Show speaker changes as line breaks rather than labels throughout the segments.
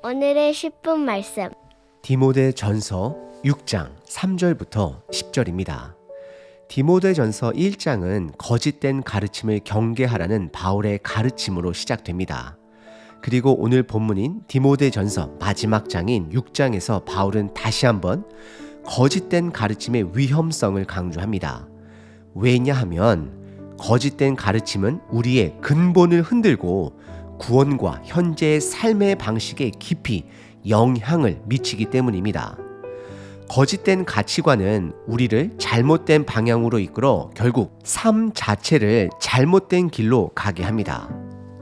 오늘의 10분 말씀.
디모데전서 6장 3절부터 10절입니다. 디모데전서 1장은 거짓된 가르침을 경계하라는 바울의 가르침으로 시작됩니다. 그리고 오늘 본문인 디모데전서 마지막 장인 6장에서 바울은 다시 한번 거짓된 가르침의 위험성을 강조합니다. 왜냐하면 거짓된 가르침은 우리의 근본을 흔들고 구원과 현재의 삶의 방식에 깊이 영향을 미치기 때문입니다. 거짓된 가치관은 우리를 잘못된 방향으로 이끌어 결국 삶 자체를 잘못된 길로 가게 합니다.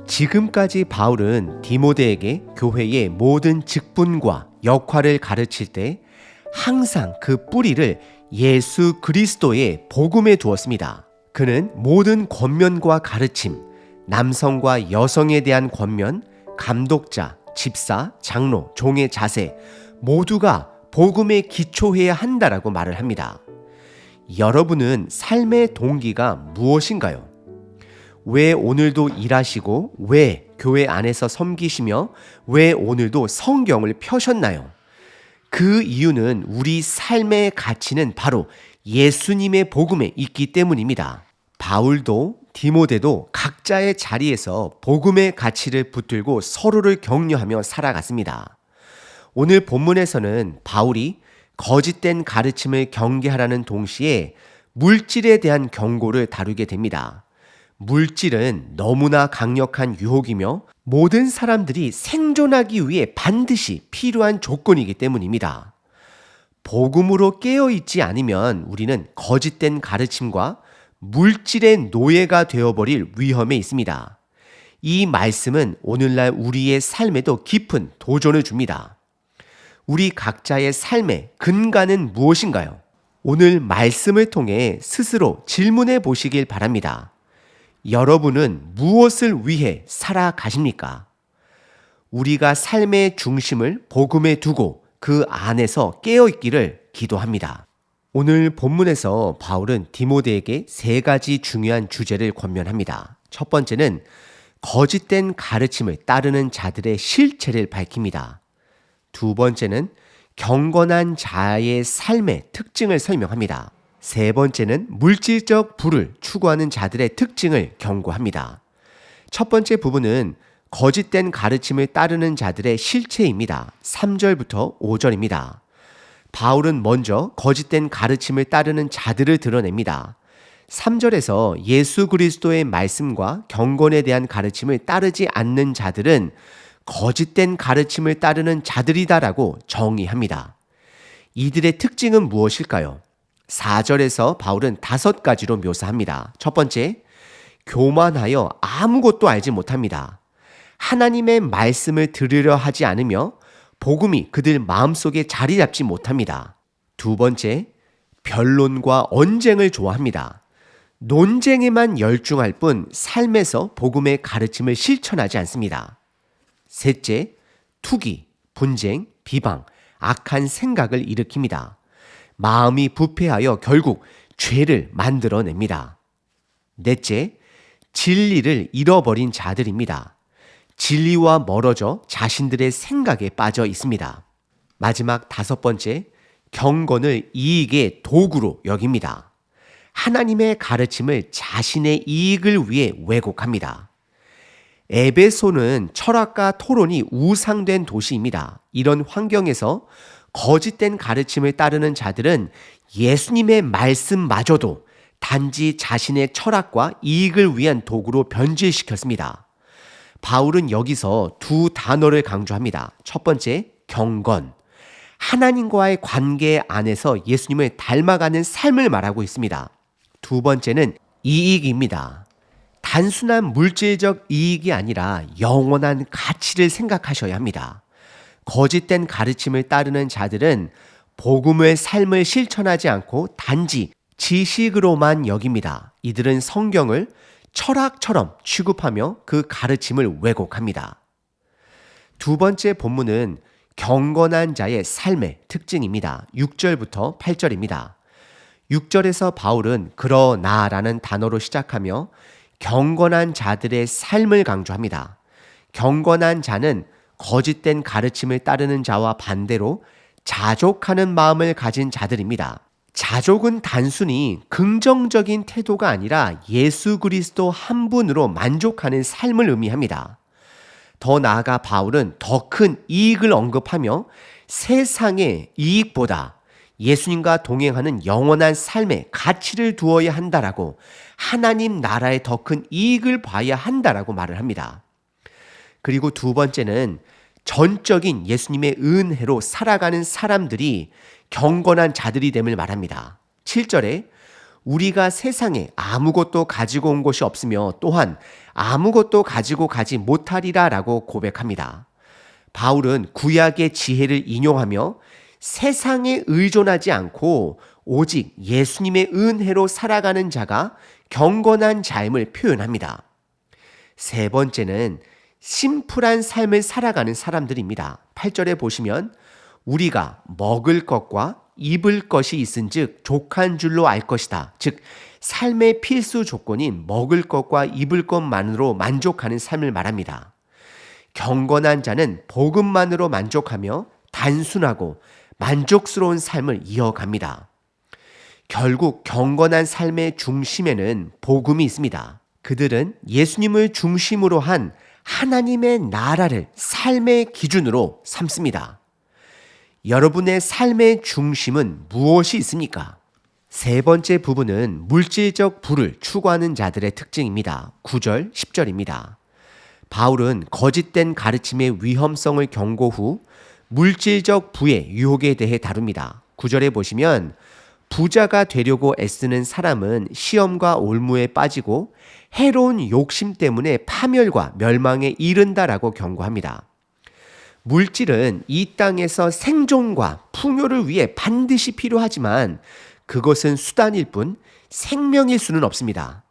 지금까지 바울은 디모데에게 교회의 모든 직분과 역할을 가르칠 때 항상 그 뿌리를 예수 그리스도의 복음에 두었습니다. 그는 모든 권면과 가르침, 남성과 여성에 대한 권면, 감독자, 집사, 장로, 종의 자세 모두가 복음에 기초해야 한다라고 말을 합니다. 여러분은 삶의 동기가 무엇인가요? 왜 오늘도 일하시고 왜 교회 안에서 섬기시며 왜 오늘도 성경을 펴셨나요? 그 이유는 우리 삶의 가치는 바로 예수님의 복음에 있기 때문입니다. 바울도 디모데도 각자의 자리에서 복음의 가치를 붙들고 서로를 격려하며 살아갔습니다. 오늘 본문에서는 바울이 거짓된 가르침을 경계하라는 동시에 물질에 대한 경고를 다루게 됩니다. 물질은 너무나 강력한 유혹이며 모든 사람들이 생존하기 위해 반드시 필요한 조건이기 때문입니다. 복음으로 깨어있지 않으면 우리는 거짓된 가르침과 물질의 노예가 되어버릴 위험에 있습니다. 이 말씀은 오늘날 우리의 삶에도 깊은 도전을 줍니다. 우리 각자의 삶의 근간은 무엇인가요? 오늘 말씀을 통해 스스로 질문해 보시길 바랍니다. 여러분은 무엇을 위해 살아가십니까? 우리가 삶의 중심을 복음에 두고 그 안에서 깨어있기를 기도합니다. 오늘 본문에서 바울은 디모데에게 세 가지 중요한 주제를 권면합니다. 첫 번째는 거짓된 가르침을 따르는 자들의 실체를 밝힙니다. 두 번째는 경건한 자의 삶의 특징을 설명합니다. 세 번째는 물질적 부를 추구하는 자들의 특징을 경고합니다. 첫 번째 부분은 거짓된 가르침을 따르는 자들의 실체입니다. 3절부터 5절입니다. 바울은 먼저 거짓된 가르침을 따르는 자들을 드러냅니다. 3절에서 예수 그리스도의 말씀과 경건에 대한 가르침을 따르지 않는 자들은 거짓된 가르침을 따르는 자들이다라고 정의합니다. 이들의 특징은 무엇일까요? 4절에서 바울은 5가지로 묘사합니다. 첫 번째, 교만하여 아무것도 알지 못합니다. 하나님의 말씀을 들으려 하지 않으며 복음이 그들 마음속에 자리 잡지 못합니다. 두 번째, 변론과 언쟁을 좋아합니다. 논쟁에만 열중할 뿐 삶에서 복음의 가르침을 실천하지 않습니다. 셋째, 투기, 분쟁, 비방, 악한 생각을 일으킵니다. 마음이 부패하여 결국 죄를 만들어냅니다. 넷째, 진리를 잃어버린 자들입니다. 진리와 멀어져 자신들의 생각에 빠져 있습니다. 마지막 5번째, 경건을 이익의 도구로 여깁니다. 하나님의 가르침을 자신의 이익을 위해 왜곡합니다. 에베소는 철학과 토론이 우상된 도시입니다. 이런 환경에서 거짓된 가르침을 따르는 자들은 예수님의 말씀마저도 단지 자신의 철학과 이익을 위한 도구로 변질시켰습니다. 바울은 여기서 두 단어를 강조합니다. 첫 번째, 경건. 하나님과의 관계 안에서 예수님을 닮아가는 삶을 말하고 있습니다. 두 번째는 이익입니다. 단순한 물질적 이익이 아니라 영원한 가치를 생각하셔야 합니다. 거짓된 가르침을 따르는 자들은 복음의 삶을 실천하지 않고 단지 지식으로만 여깁니다. 이들은 성경을 철학처럼 취급하며 그 가르침을 왜곡합니다. 두 번째 본문은 경건한 자의 삶의 특징입니다. 6절부터 8절입니다. 6절에서 바울은 그러나라는 단어로 시작하며 경건한 자들의 삶을 강조합니다. 경건한 자는 거짓된 가르침을 따르는 자와 반대로 자족하는 마음을 가진 자들입니다. 자족은 단순히 긍정적인 태도가 아니라 예수 그리스도 한 분으로 만족하는 삶을 의미합니다. 더 나아가 바울은 더 큰 이익을 언급하며 세상의 이익보다 예수님과 동행하는 영원한 삶에 가치를 두어야 한다라고, 하나님 나라의 더 큰 이익을 봐야 한다라고 말을 합니다. 그리고 두 번째는 전적인 예수님의 은혜로 살아가는 사람들이 경건한 자들이 됨을 말합니다. 7절에 우리가 세상에 아무것도 가지고 온 것이 없으며 또한 아무것도 가지고 가지 못하리라 라고 고백합니다. 바울은 구약의 지혜를 인용하며 세상에 의존하지 않고 오직 예수님의 은혜로 살아가는 자가 경건한 자임을 표현합니다. 세 번째는 심플한 삶을 살아가는 사람들입니다. 8절에 보시면 우리가 먹을 것과 입을 것이 있은즉 족한 줄로 알 것이다. 즉 삶의 필수 조건인 먹을 것과 입을 것만으로 만족하는 삶을 말합니다. 경건한 자는 복음만으로 만족하며 단순하고 만족스러운 삶을 이어갑니다. 결국 경건한 삶의 중심에는 복음이 있습니다. 그들은 예수님을 중심으로 한 하나님의 나라를 삶의 기준으로 삼습니다. 여러분의 삶의 중심은 무엇이 있습니까? 세 번째 부분은 물질적 부를 추구하는 자들의 특징입니다. 9절, 10절입니다. 바울은 거짓된 가르침의 위험성을 경고 후 물질적 부의 유혹에 대해 다룹니다. 9절에 보시면 부자가 되려고 애쓰는 사람은 시험과 올무에 빠지고 해로운 욕심 때문에 파멸과 멸망에 이른다라고 경고합니다. 물질은 이 땅에서 생존과 풍요를 위해 반드시 필요하지만 그것은 수단일 뿐 생명일 수는 없습니다.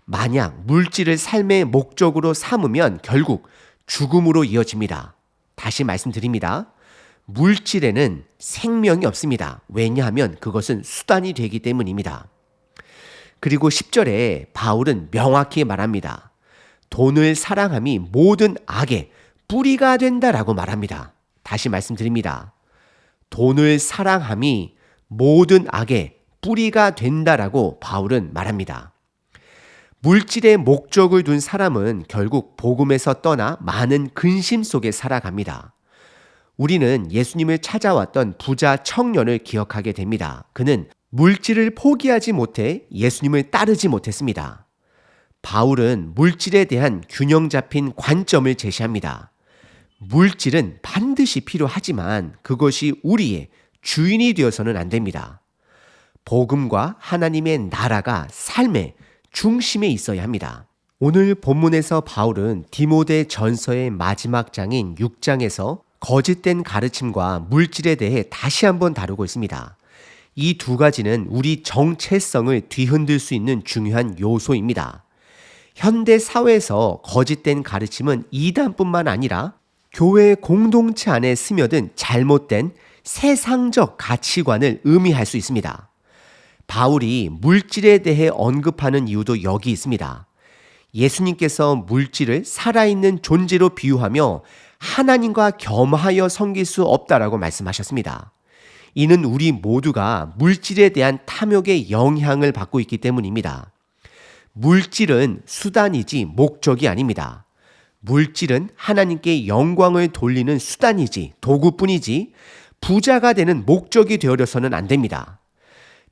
만약 물질을 삶의 목적으로 삼으면 결국 죽음으로 이어집니다. 다시 말씀드립니다. 물질에는 생명이 없습니다. 왜냐하면 그것은 수단이 되기 때문입니다. 그리고 10절에 바울은 명확히 말합니다. 돈을 사랑함이 모든 악의 뿌리가 된다라고 말합니다. 다시 말씀드립니다. 돈을 사랑함이 모든 악의 뿌리가 된다라고 바울은 말합니다. 물질의 목적을 둔 사람은 결국 복음에서 떠나 많은 근심 속에 살아갑니다. 우리는 예수님을 찾아왔던 부자 청년을 기억하게 됩니다. 그는 물질을 포기하지 못해 예수님을 따르지 못했습니다. 바울은 물질에 대한 균형 잡힌 관점을 제시합니다. 물질은 반드시 필요하지만 그것이 우리의 주인이 되어서는 안 됩니다. 복음과 하나님의 나라가 삶의 중심에 있어야 합니다. 오늘 본문에서 바울은 디모데 전서의 마지막 장인 6장에서 거짓된 가르침과 물질에 대해 다시 한번 다루고 있습니다. 이 두 가지는 우리 정체성을 뒤흔들 수 있는 중요한 요소입니다. 현대 사회에서 거짓된 가르침은 이단뿐만 아니라 교회 공동체 안에 스며든 잘못된 세상적 가치관을 의미할 수 있습니다. 바울이 물질에 대해 언급하는 이유도 여기 있습니다. 예수님께서 물질을 살아있는 존재로 비유하며 하나님과 겸하여 섬길 수 없다라고 말씀하셨습니다. 이는 우리 모두가 물질에 대한 탐욕의 영향을 받고 있기 때문입니다. 물질은 수단이지 목적이 아닙니다. 물질은 하나님께 영광을 돌리는 수단이지 도구뿐이지 부자가 되는 목적이 되어서는 안 됩니다.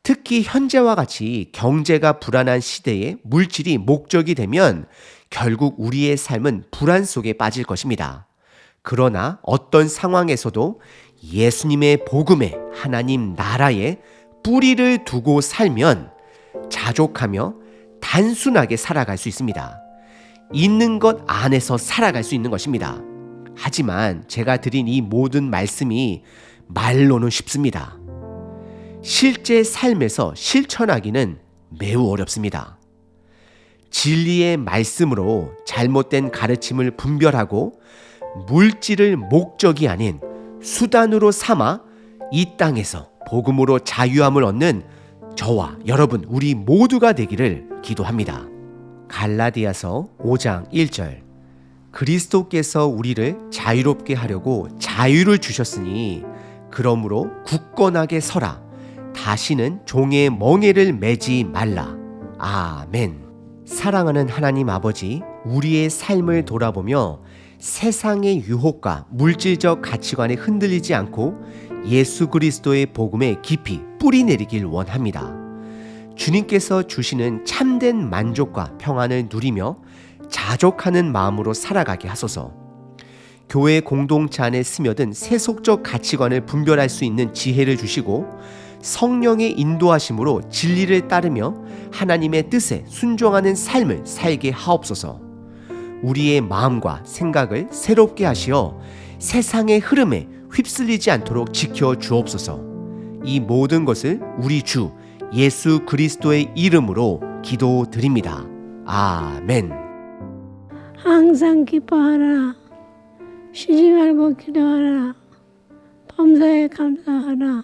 특히 현재와 같이 경제가 불안한 시대에 물질이 목적이 되면 결국 우리의 삶은 불안 속에 빠질 것입니다. 그러나 어떤 상황에서도 예수님의 복음에 하나님 나라에 뿌리를 두고 살면 자족하며 단순하게 살아갈 수 있습니다. 있는 것 안에서 살아갈 수 있는 것입니다. 하지만 제가 드린 이 모든 말씀이 말로는 쉽습니다. 실제 삶에서 실천하기는 매우 어렵습니다. 진리의 말씀으로 잘못된 가르침을 분별하고 물질을 목적이 아닌 수단으로 삼아 이 땅에서 복음으로 자유함을 얻는 저와 여러분 우리 모두가 되기를 기도합니다. 갈라디아서 5장 1절 그리스도께서 우리를 자유롭게 하려고 자유를 주셨으니 그러므로 굳건하게 서라. 다시는 종의 멍에를 매지 말라. 아멘. 사랑하는 하나님 아버지, 우리의 삶을 돌아보며 세상의 유혹과 물질적 가치관에 흔들리지 않고 예수 그리스도의 복음에 깊이 뿌리 내리길 원합니다. 주님께서 주시는 참된 만족과 평안을 누리며 자족하는 마음으로 살아가게 하소서. 교회 공동체 안에 스며든 세속적 가치관을 분별할 수 있는 지혜를 주시고 성령의 인도하심으로 진리를 따르며 하나님의 뜻에 순종하는 삶을 살게 하옵소서. 우리의 마음과 생각을 새롭게 하시어 세상의 흐름에 휩쓸리지 않도록 지켜 주옵소서. 이 모든 것을 우리 주 예수 그리스도의 이름으로 기도드립니다. 아멘.
항상 기뻐하라. 쉬지 말고 기도하라. 범사에 감사하라.